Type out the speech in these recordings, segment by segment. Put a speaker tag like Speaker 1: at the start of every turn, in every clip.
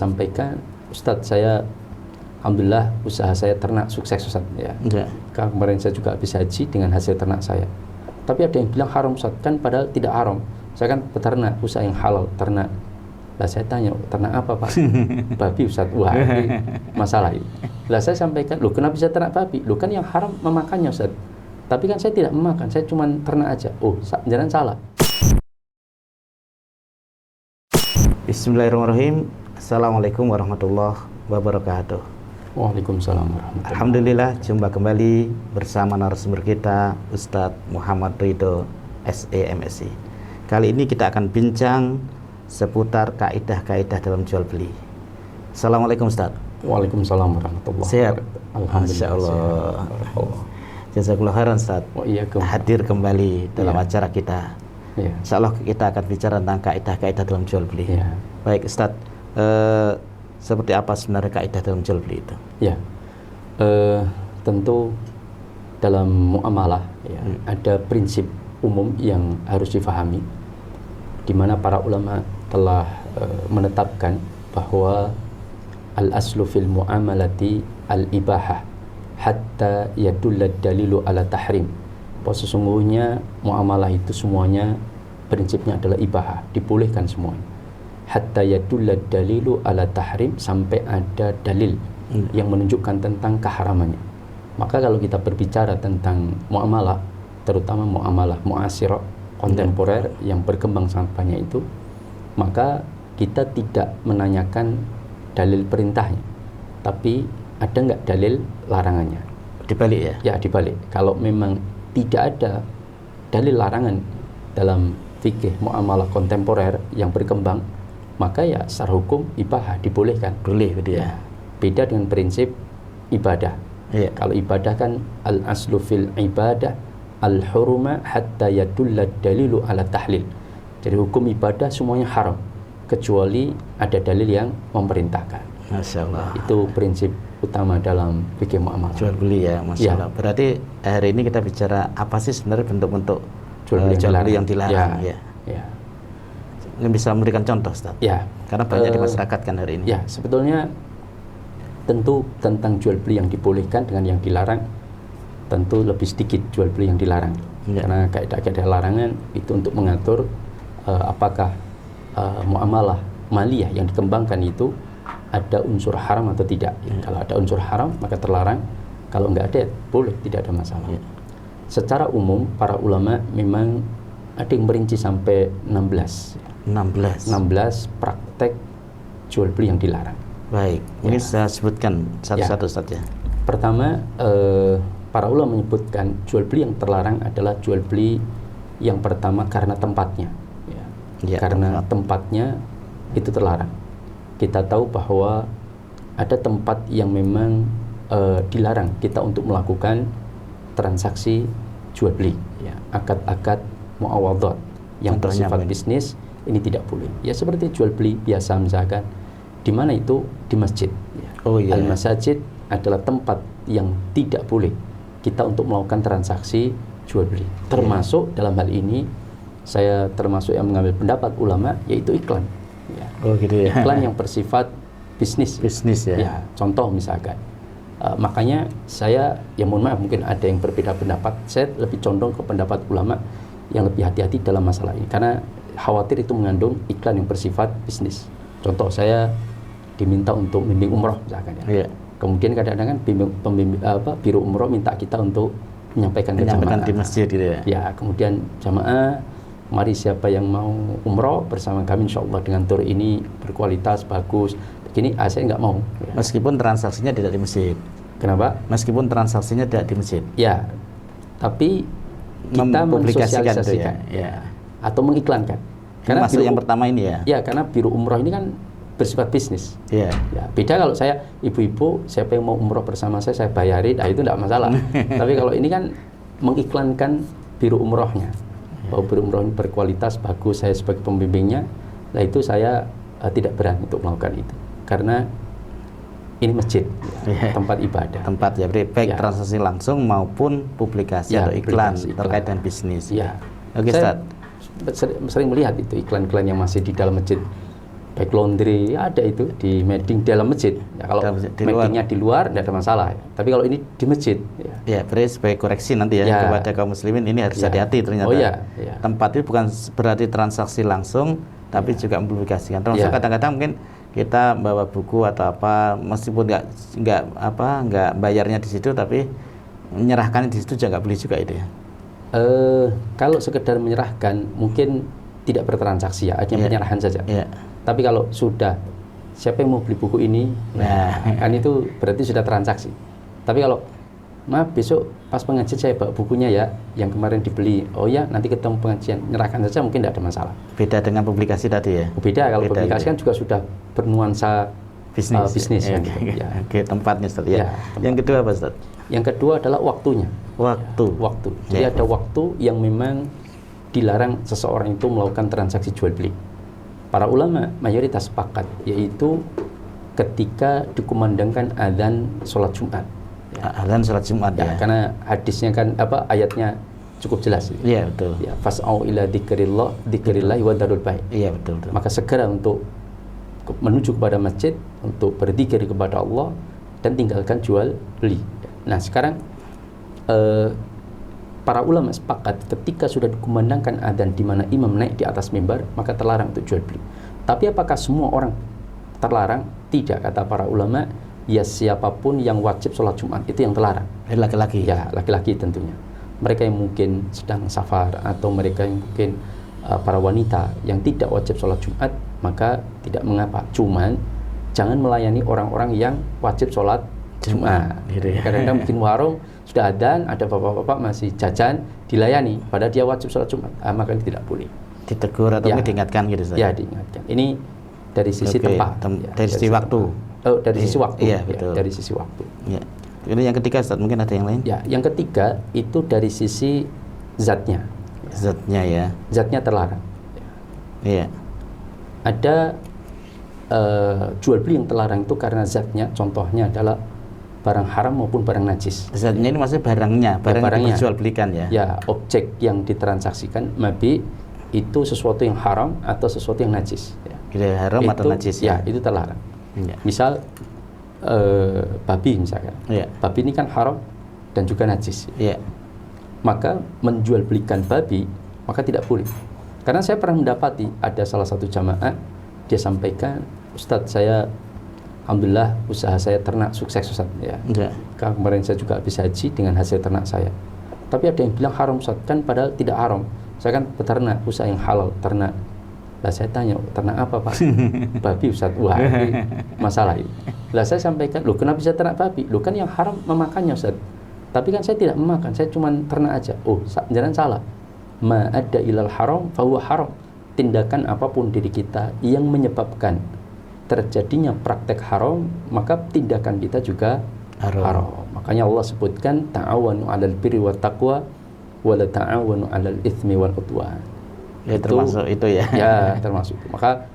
Speaker 1: Sampaikan, Ustadz, saya alhamdulillah usaha saya ternak sukses, Ustadz, ya. Kemarin saya juga habis haji dengan hasil ternak saya. Tapi ada yang bilang haram, Ustadz, kan padahal tidak haram. Saya kan peternak, usaha yang halal, ternak. Lah saya tanya, ternak apa, Pak? Babi, Ustadz. Wah, ini masalah ini. Lah saya sampaikan, loh kenapa bisa ternak babi? Loh kan yang haram memakannya, Ustadz. Tapi kan saya tidak memakan, saya cuma ternak aja. Oh, jangan salah.
Speaker 2: Bismillahirrahmanirrahim. Assalamualaikum warahmatullahi wabarakatuh.
Speaker 1: Waalaikumsalam warahmatullahi.
Speaker 2: Alhamdulillah, jumpa kembali bersama narasumber kita Ustadz Muhammad Ridho SE/MSc. Kali ini kita akan bincang seputar kaidah-kaidah dalam jual beli. Assalamualaikum Ustadz.
Speaker 1: Waalaikumsalam warahmatullahi wabarakatuh.
Speaker 2: Alhamdulillah. Masya Allah. Jazakallah khairan Ustadz. Hadir kembali dalam acara kita. Insya Allah kita akan bicara tentang kaidah-kaidah dalam jual beli. Baik Ustadz, seperti apa sebenarnya kaidah dalam jual beli itu?
Speaker 1: Tentu dalam muamalah ada prinsip umum yang harus difahami, di mana para ulama telah menetapkan bahwa al-aslu fil muamalati al-ibahah hatta yadulla dalilu ala tahrim. Bahwa sesungguhnya muamalah itu semuanya prinsipnya adalah ibahah, dibolehkan semuanya. Hatta yadulla dalilu ala tahrim, sampai ada dalil yang menunjukkan tentang keharamannya. Maka kalau kita berbicara tentang muamalah, terutama muamalah muasirah, kontemporer yang berkembang sangat banyak itu, maka kita tidak menanyakan dalil perintahnya, tapi ada nggak dalil larangannya?
Speaker 2: Dibalik ya?
Speaker 1: Ya, dibalik. Kalau memang tidak ada dalil larangan dalam fikih muamalah kontemporer yang berkembang, maka ya secara hukum ibahah, dibolehkan.
Speaker 2: Boleh gitu ya.
Speaker 1: Beda dengan prinsip ibadah. Kalau ibadah kan al-aslu fil ibadah al-hurma hatta yadulla dalilu ala tahlil. Jadi hukum ibadah semuanya haram kecuali ada dalil yang memerintahkan.
Speaker 2: Masya Allah.
Speaker 1: Itu prinsip utama dalam fikih muamalah.
Speaker 2: Jual beli ya, Masya Allah. Berarti hari ini kita bicara apa sih sebenarnya bentuk-bentuk jual beli yang dilarang ya. Yang bisa memberikan contoh, Ustaz? Karena banyak di masyarakat kan hari ini.
Speaker 1: Ya, sebetulnya tentu tentang jual beli yang dibolehkan dengan yang dilarang tentu lebih sedikit jual beli yang dilarang. Karena kaidah-kaidah larangan itu untuk mengatur apakah muamalah maliyah yang dikembangkan itu ada unsur haram atau tidak. Kalau ada unsur haram maka terlarang, kalau enggak ada boleh, tidak ada masalah. Secara umum para ulama memang ada yang merinci sampai 16 praktek jual beli yang dilarang.
Speaker 2: Baik, ini saya sebutkan satu-satu saja.
Speaker 1: Pertama, para ulama menyebutkan jual beli yang terlarang adalah jual beli yang pertama karena tempatnya. Karena tempatnya itu terlarang. Kita tahu bahwa ada tempat yang memang dilarang kita untuk melakukan transaksi jual beli, akad-akad muawadhat yang bersifat bisnis, ini tidak boleh. Ya seperti jual beli biasa misalkan, di mana itu di masjid. Al-masajid adalah tempat yang tidak boleh kita untuk melakukan transaksi jual beli. Termasuk dalam hal ini saya termasuk yang mengambil pendapat ulama, yaitu iklan. Iklan yang bersifat bisnis ya. Contoh misalkan, makanya saya, ya mohon maaf mungkin ada yang berbeda pendapat, saya lebih condong ke pendapat ulama yang lebih hati-hati dalam masalah ini, karena khawatir itu mengandung iklan yang bersifat bisnis. Contoh, saya diminta untuk bimbing umroh misalkan kemudian kadang-kadang kan biro umroh minta kita untuk menyampaikan ke jamaah
Speaker 2: di masjid gitu
Speaker 1: ya. Kemudian jamaah, mari siapa yang mau umroh bersama kami insyaallah dengan tur ini berkualitas bagus begini. Saya nggak mau
Speaker 2: meskipun transaksinya tidak di masjid.
Speaker 1: Kenapa?
Speaker 2: Meskipun transaksinya tidak di masjid,
Speaker 1: tapi kita mensosialisasikan atau mengiklankan.
Speaker 2: Karena masuk yang pertama ini
Speaker 1: karena biro umroh ini kan bersifat bisnis. Beda kalau saya, ibu-ibu siapa yang mau umroh bersama saya bayarin, itu tidak masalah. Tapi kalau ini kan mengiklankan biro umrohnya, bahwa biro umroh ini berkualitas bagus, saya sebagai pembimbingnya, itu saya tidak berani untuk melakukan itu, karena ini masjid, tempat ibadah.
Speaker 2: Baik transaksi langsung maupun publikasi atau iklan terkait dengan bisnis.
Speaker 1: Oke, Ustaz. Sering melihat itu iklan-iklan yang masih di dalam masjid baik laundry ada itu di meeting dalam masjid. Ya, kalau meetingnya di luar tidak ada masalah. Ya. Tapi kalau ini di masjid.
Speaker 2: Ya, berarti sebagai koreksi nanti ya kepada kaum muslimin ini harus hati-hati ternyata. Tempat itu bukan berarti transaksi langsung, tapi juga mempublikasikan. Termasuk kadang-kadang mungkin kita bawa buku atau apa, meskipun nggak bayarnya di situ, tapi menyerahkan di situ juga nggak boleh juga itu ya.
Speaker 1: Kalau sekedar menyerahkan mungkin tidak bertransaksi ya, hanya penyerahan saja. Tapi kalau sudah siapa yang mau beli buku ini, kan itu berarti sudah transaksi. Tapi kalau maaf besok pas pengajian saya bawa bukunya ya, yang kemarin dibeli, oh ya nanti ketemu pengajian, nyerahkan saja mungkin tidak ada masalah.
Speaker 2: Beda dengan publikasi tadi ya?
Speaker 1: Beda, kalau publikasi kan juga sudah bernuansa bisnis.
Speaker 2: Oke, tempatnya Ustaz ya. Yang kedua apa Ustaz?
Speaker 1: Yang kedua adalah waktunya.
Speaker 2: Waktu.
Speaker 1: Jadi ada waktu yang memang dilarang seseorang itu melakukan transaksi jual beli. Para ulama mayoritas sepakat, yaitu ketika dikumandangkan adzan sholat Jumat.
Speaker 2: Adzan sholat Jumat ya.
Speaker 1: Karena hadisnya kan ayatnya cukup jelas.
Speaker 2: Iya betul.
Speaker 1: Ya, fas'au ila dzikrillahi wa dzarul bai'.
Speaker 2: Iya betul.
Speaker 1: Maka segera untuk menuju kepada masjid untuk berzikir kepada Allah dan tinggalkan jual beli. Nah sekarang para ulama sepakat ketika sudah dikumandangkan adzan di mana imam naik di atas mimbar, maka terlarang untuk jual beli. Tapi apakah semua orang terlarang? Tidak, kata para ulama. Ya siapapun yang wajib sholat Jumat itu yang terlarang.
Speaker 2: Laki-laki?
Speaker 1: Ya laki-laki tentunya. Mereka yang mungkin sedang safar atau mereka yang mungkin para wanita yang tidak wajib sholat Jumat, maka tidak mengapa. Cuman jangan melayani orang-orang yang wajib sholat Jumat. Kadang-kadang bikin warung sudah adzan, ada bapak-bapak masih jajan, dilayani, padahal dia wajib sholat Jumat, maka tidak boleh.
Speaker 2: Ditegur atau diingatkan gitu saja?
Speaker 1: Ya, diingatkan. Ini dari sisi tempat.
Speaker 2: Dari sisi waktu?
Speaker 1: Dari sisi waktu.
Speaker 2: Iya, betul.
Speaker 1: Dari sisi waktu.
Speaker 2: Ya. Ini yang ketiga, Ustaz, mungkin ada yang lain?
Speaker 1: Ya, yang ketiga itu dari sisi zatnya.
Speaker 2: Zatnya ya?
Speaker 1: Zatnya terlarang.
Speaker 2: Iya.
Speaker 1: Ada jual beli yang terlarang itu karena zatnya, contohnya adalah barang haram maupun barang najis.
Speaker 2: Zatnya ini maksudnya barangnya yang dijual belikan ya?
Speaker 1: Ya, objek yang ditransaksikan, mabi itu sesuatu yang haram atau sesuatu yang najis.
Speaker 2: Ya. Haram atau najis
Speaker 1: ya? Itu terlarang. Ya. Misal babi misalkan. Ya. Babi ini kan haram dan juga najis.
Speaker 2: Ya.
Speaker 1: Maka menjual belikan babi maka tidak boleh. Karena saya pernah mendapati ada salah satu jamaah dia sampaikan, Ustadz saya alhamdulillah usaha saya ternak sukses Ustaz ya. Kemarin saya juga habis haji dengan hasil ternak saya. Tapi ada yang bilang haram Ustaz, kan padahal tidak haram. Saya kan peternak, usaha yang halal, ternak. Lah saya tanya, ternak apa Pak? Babi Ustaz. Wah, ini masalah ini. Lah saya sampaikan, loh kenapa bisa ternak babi? Loh kan yang haram memakannya Ustaz. Tapi kan saya tidak memakan, saya cuma ternak aja. Oh, jangan salah. Ma adda ilal haram fahuwa haram. Tindakan apapun diri kita yang menyebabkan terjadinya praktek haram, maka tindakan kita juga haram. Makanya Allah sebutkan ta'awanu 'alal birri wat taqwa wa la ta'awanu 'alal itsmi wal 'udwan.
Speaker 2: Ya, termasuk itu ya.
Speaker 1: Ya, termasuk itu. Maka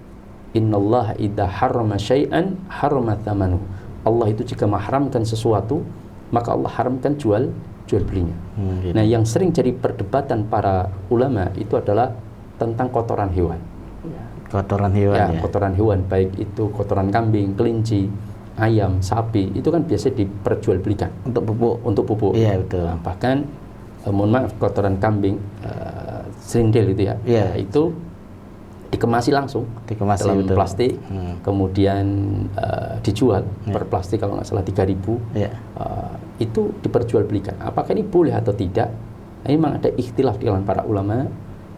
Speaker 1: innallaha idza harrama syai'an harrama tsamanuhu. Allah itu jika mengharamkan sesuatu, maka Allah haramkan jual belinya. Gitu. Nah, yang sering jadi perdebatan para ulama itu adalah tentang kotoran hewan.
Speaker 2: Kotoran hewan ya?
Speaker 1: Kotoran hewan, baik itu kotoran kambing, kelinci, ayam, sapi, itu kan biasa diperjualbelikan untuk pupuk.
Speaker 2: Iya betul.
Speaker 1: Nah, bahkan mohon maaf, kotoran kambing, serindel itu ya, itu dikemasi langsung dalam plastik, kemudian dijual per plastik kalau nggak salah 3.000. Itu diperjualbelikan. Apakah ini boleh atau tidak? Nah, memang ada ikhtilaf di kalangan para ulama.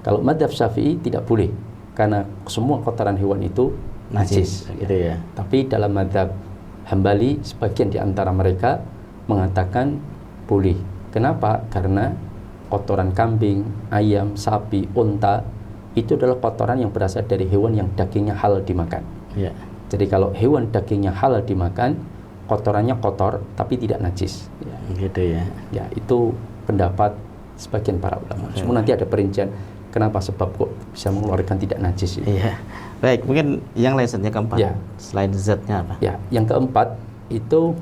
Speaker 1: Kalau madzhab Syafi'i tidak boleh, karena semua kotoran hewan itu najis.
Speaker 2: Gitu ya.
Speaker 1: Tapi dalam madzhab Hambali, sebagian di antara mereka mengatakan boleh. Kenapa? Karena kotoran kambing, ayam, sapi, unta itu adalah kotoran yang berasal dari hewan yang dagingnya halal dimakan. Ya. Jadi kalau hewan dagingnya halal dimakan, kotorannya kotor tapi tidak najis. Ya.
Speaker 2: Gitu ya.
Speaker 1: Ya, itu pendapat sebagian para ulama. Semua nanti ada perincian kenapa sebab kok bisa mengeluarkan tidak najis.
Speaker 2: Iya. Baik, mungkin yang lain zatnya keempat.
Speaker 1: Ya.
Speaker 2: Selain zatnya apa?
Speaker 1: Ya, yang keempat itu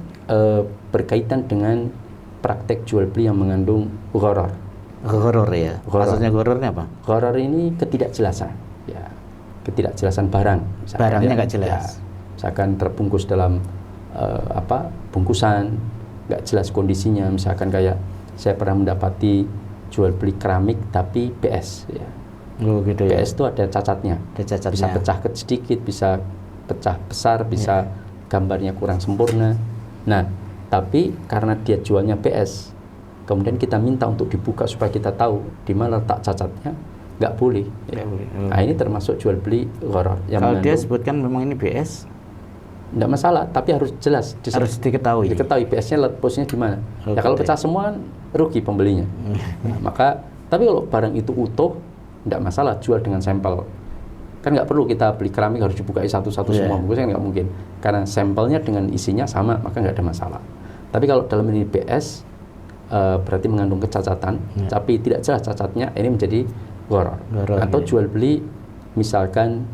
Speaker 1: berkaitan dengan praktek jual beli yang mengandung gharar.
Speaker 2: Gharar ya. Maksudnya ghararnya apa?
Speaker 1: Gharar ini ketidakjelasan. Ya. ketidakjelasan barang.
Speaker 2: Barangnya nggak jelas. Ya,
Speaker 1: misalkan terbungkus dalam bungkusan, nggak jelas kondisinya. Misalkan kayak saya pernah mendapati jual beli keramik tapi PS. Ya.
Speaker 2: Oh, gitu ya.
Speaker 1: PS itu ada cacatnya. Bisa pecah sedikit, bisa pecah besar, bisa gambarnya kurang sempurna. Nah, tapi karena dia jualnya PS, kemudian kita minta untuk dibuka supaya kita tahu di mana letak cacatnya, nggak boleh. Ya. Nah, ini termasuk jual beli gharar.
Speaker 2: Kalau dia sebutkan memang ini PS,
Speaker 1: nggak masalah, tapi harus jelas.
Speaker 2: Harus diketahui.
Speaker 1: PS-nya posisinya di mana. Ya kalau pecah semua rugi pembelinya. Nah, maka, tapi kalau barang itu utuh, nggak masalah jual dengan sampel. Kan nggak perlu kita beli keramik harus dibuka satu-satu semua, mungkin nggak mungkin. Karena sampelnya dengan isinya sama, maka nggak ada masalah. Tapi kalau dalam ini PS, berarti mengandung kecacatan, tapi tidak jelas cacatnya, ini menjadi gharar. Atau jual beli misalkan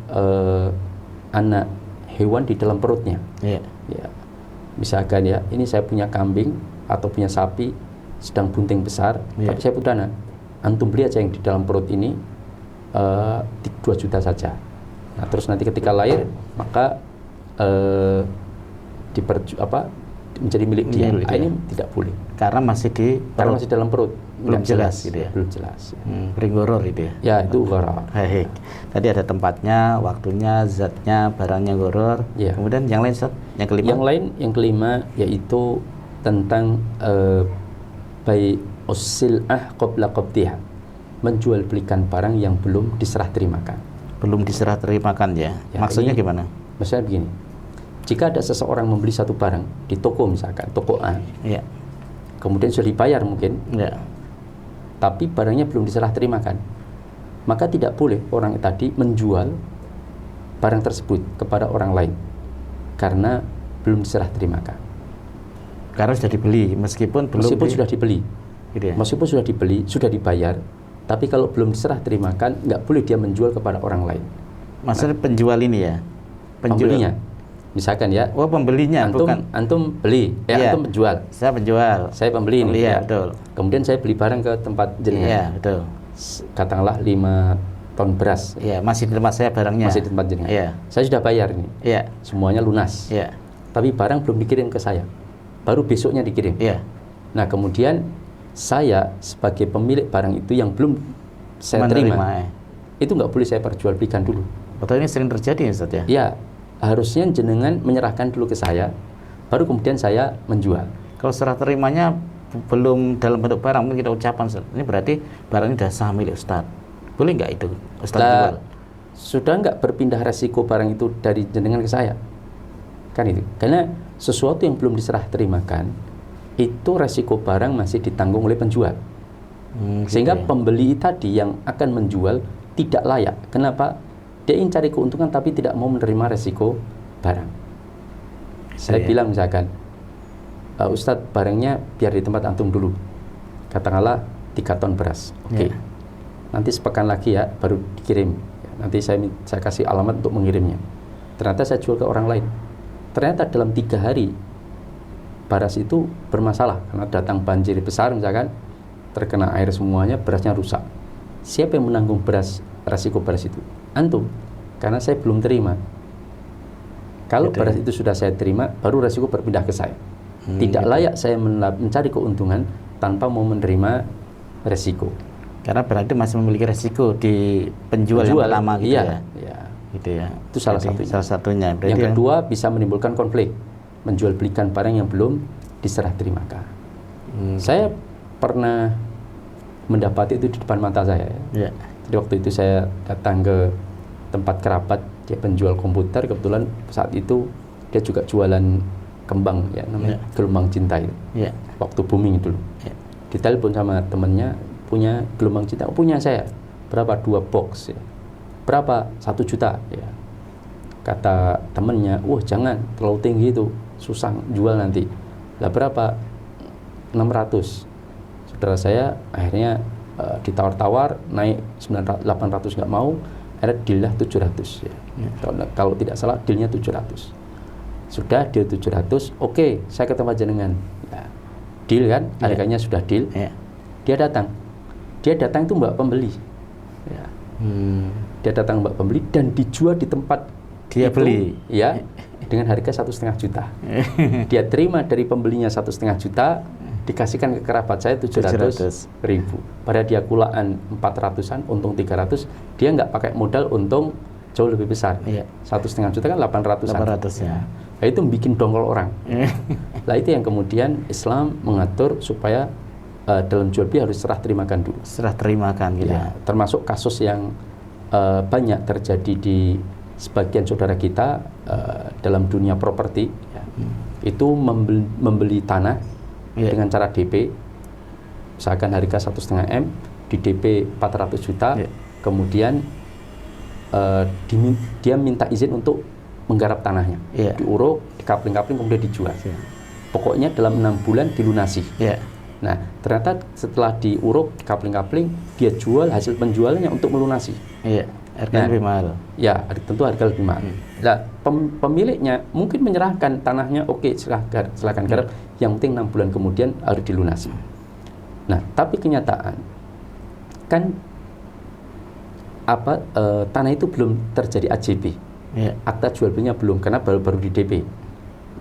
Speaker 1: anak hewan di dalam perutnya. Ya. Misalkan ya, ini saya punya kambing atau punya sapi sedang bunting besar, tapi saya punya dana. Antum beli aja yang di dalam perut ini 2 juta saja. Nah, terus nanti ketika lahir maka menjadi milik dia. Ini tidak boleh.
Speaker 2: Karena masih
Speaker 1: dalam perut.
Speaker 2: Belum jelas gitu ya.
Speaker 1: Belum jelas.
Speaker 2: Gharar itu ya.
Speaker 1: Ya, itu gharar.
Speaker 2: Baik. Tadi ada tempatnya, waktunya, zatnya, barangnya gharar. Ya. Kemudian yang lain, Ustaz?
Speaker 1: Yang kelima yaitu tentang bai usil'ah qabla qabdiha. Menjual belikan barang yang belum diserah terimakan.
Speaker 2: Belum diserah terimakan ya. Maksudnya gimana?
Speaker 1: Maksudnya begini. Jika ada seseorang membeli satu barang di toko misalkan, toko A. Ya. Kemudian sudah dibayar mungkin. Ya. Tapi barangnya belum diserah terimakan. Maka tidak boleh orang tadi menjual barang tersebut kepada orang lain karena belum diserah terimakan.
Speaker 2: Karena sudah dibeli, meskipun
Speaker 1: sudah dibeli. Gitu ya? Meskipun sudah dibeli, sudah dibayar, tapi kalau belum diserah terimakan, nggak boleh dia menjual kepada orang lain.
Speaker 2: Maksudnya penjual ini ya?
Speaker 1: Pembelinya. Misalkan ya.
Speaker 2: Oh, pembelinya
Speaker 1: antum beli, antum penjual.
Speaker 2: Saya penjual.
Speaker 1: Saya pembeli ini.
Speaker 2: Iya, betul.
Speaker 1: Kemudian saya beli barang ke tempat jenengan.
Speaker 2: Iya, betul.
Speaker 1: Katakanlah 5 ton beras.
Speaker 2: Iya, masih di tempat saya barangnya.
Speaker 1: Masih di tempat jenengan.
Speaker 2: Iya.
Speaker 1: Saya sudah bayar ini.
Speaker 2: Iya.
Speaker 1: Semuanya lunas.
Speaker 2: Iya.
Speaker 1: Tapi barang belum dikirim ke saya. Baru besoknya dikirim.
Speaker 2: Iya.
Speaker 1: Nah, kemudian saya sebagai pemilik barang itu yang belum saya terima, itu nggak boleh saya perjualbelikan dulu.
Speaker 2: Betul, ini sering terjadi ya, Ustaz ya?
Speaker 1: Ya, harusnya jenengan menyerahkan dulu ke saya, baru kemudian saya menjual.
Speaker 2: Kalau serah terimanya belum dalam bentuk barang, mungkin kita ucapan, Ustaz. Ini berarti barang ini sudah sah milik Ustaz. Boleh nggak itu Ustaz jual?
Speaker 1: Sudah nggak berpindah resiko barang itu dari jenengan ke saya? Kan itu. Karena sesuatu yang belum diserah terimakan, itu resiko barang masih ditanggung oleh penjual. Sehingga pembeli tadi yang akan menjual tidak layak. Kenapa? Dia ingin cari keuntungan tapi tidak mau menerima resiko barang. Saya bilang misalkan, Ustadz barangnya biar di tempat antum dulu. Katakanlah 3 ton beras. Oke. Nanti sepekan lagi ya baru dikirim. Nanti saya kasih alamat untuk mengirimnya. Ternyata saya jual ke orang lain. Ternyata dalam 3 hari beras itu bermasalah karena datang banjir besar misalkan, terkena air semuanya, berasnya rusak. Siapa yang menanggung resiko beras itu? Antum, karena saya belum terima. Kalau beras itu sudah saya terima, baru resiko berpindah ke saya. Tidak layak saya mencari keuntungan tanpa mau menerima resiko.
Speaker 2: Karena berarti masih memiliki resiko di penjual yang pertama gitu ya. Gitu ya.
Speaker 1: Itu salah satunya. Yang kedua bisa menimbulkan konflik, menjual belikan barang yang belum diserah terimakan. Saya pernah mendapati itu di depan mata saya. Jadi waktu itu saya datang ke tempat kerabat, dia penjual komputer, kebetulan saat itu dia juga jualan kembang ya, namanya gelombang cinta itu. Waktu booming dulu. Ditelepon sama temennya, punya gelombang cinta, punya saya. Berapa? 2 box ya. Berapa? 1 juta ya. Kata temennya, wah jangan, terlalu tinggi itu, susah jual nanti. Lah berapa? 600. Saudara saya akhirnya ditawar-tawar naik 800 nggak mau, akhirnya deal-nya 700 ya. Kalau tidak salah deal-nya 700. Sudah deal 700, oke, saya ke tempat jenengan. Ya, deal kan, harganya sudah deal. Dia datang itu mbak pembeli. Ya. dia datang mbak pembeli dan dijual di tempat
Speaker 2: dia
Speaker 1: itu,
Speaker 2: beli,
Speaker 1: ya, dengan harga 1,5 juta. Dia terima dari pembelinya 1,5 juta, dikasihkan ke kerabat saya 700.000. Pada dia kulaan 400-an, untung 300, dia nggak pakai modal, untung jauh lebih besar. 1,5 juta kan 800-an.
Speaker 2: 800 ya.
Speaker 1: Nah, itu bikin dongkol orang. Nah, itu yang kemudian Islam mengatur supaya dalam jual beli harus serah terimakan dulu.
Speaker 2: Serah terimakan gitu.
Speaker 1: Ya, termasuk kasus yang banyak terjadi di sebagian saudara kita dalam dunia properti, ya. Itu membeli tanah dengan cara DP, misalkan harga 1,5 M, di DP 400 juta, kemudian dia minta izin untuk menggarap tanahnya, diuruk, dikapling-kapling, kemudian dijual. Pokoknya dalam 6 bulan dilunasi. Nah, ternyata setelah diuruk, dikapling-kapling, dia jual hasil penjualannya untuk melunasi.
Speaker 2: Harga lebih mahal.
Speaker 1: Ya, tentu harga lebih mahal. Nah, pemiliknya mungkin menyerahkan tanahnya, oke, silakan garap, yang penting 6 bulan kemudian harus dilunasi. Nah, tapi kenyataan kan tanah itu belum terjadi AJB. Akta jual belinya belum, karena baru di DP.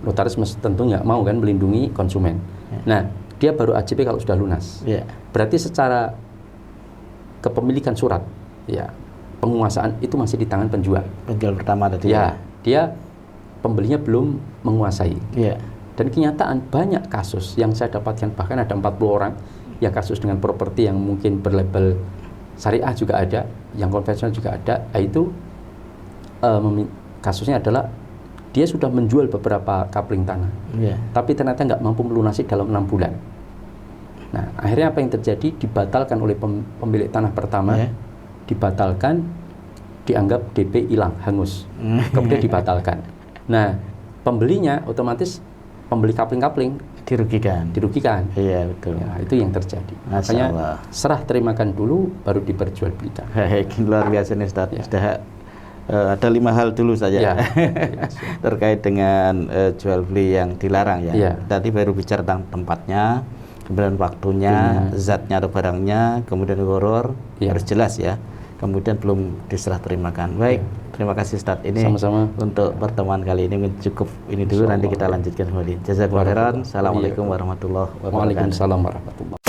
Speaker 1: Notaris tentu nggak mau kan melindungi konsumen. Nah, dia baru AJB kalau sudah lunas. Berarti secara kepemilikan surat, ya, penguasaan itu masih di tangan penjual.
Speaker 2: Penjual pertama tadi.
Speaker 1: Ya, dia pembelinya belum menguasai. Dan kenyataan banyak kasus yang saya dapatkan, bahkan ada 40 orang yang kasus dengan properti yang mungkin berlabel syariah juga ada, yang konvensional juga ada. Itu kasusnya adalah dia sudah menjual beberapa kapling tanah, tapi ternyata nggak mampu melunasi dalam 6 bulan. Nah, akhirnya apa yang terjadi? Dibatalkan oleh pemilik tanah pertama, dibatalkan, dianggap DP hilang, hangus, kemudian dibatalkan. Nah, pembelinya otomatis, pembeli kapling-kapling dirugikan. Iya, betul. Ya, itu yang terjadi. Makanya serah terimakan dulu, baru diperjualbelikan.
Speaker 2: Luar biasa nih, Ustaz. Ada 5 hal dulu saja terkait dengan jual beli yang dilarang ya. Tadi baru bicara tentang tempatnya, kemudian waktunya, zatnya atau barangnya, kemudian horor, harus jelas ya. Kemudian belum diserah terimakan. Baik, terima kasih Ustaz. Ini sama-sama untuk pertemuan kali ini cukup ini dulu, nanti kita lanjutkan kembali. Jazakumullah khairan. Assalamualaikum warahmatullahi wabarakatuh.
Speaker 1: Waalaikumsalam warahmatullahi wabarakatuh.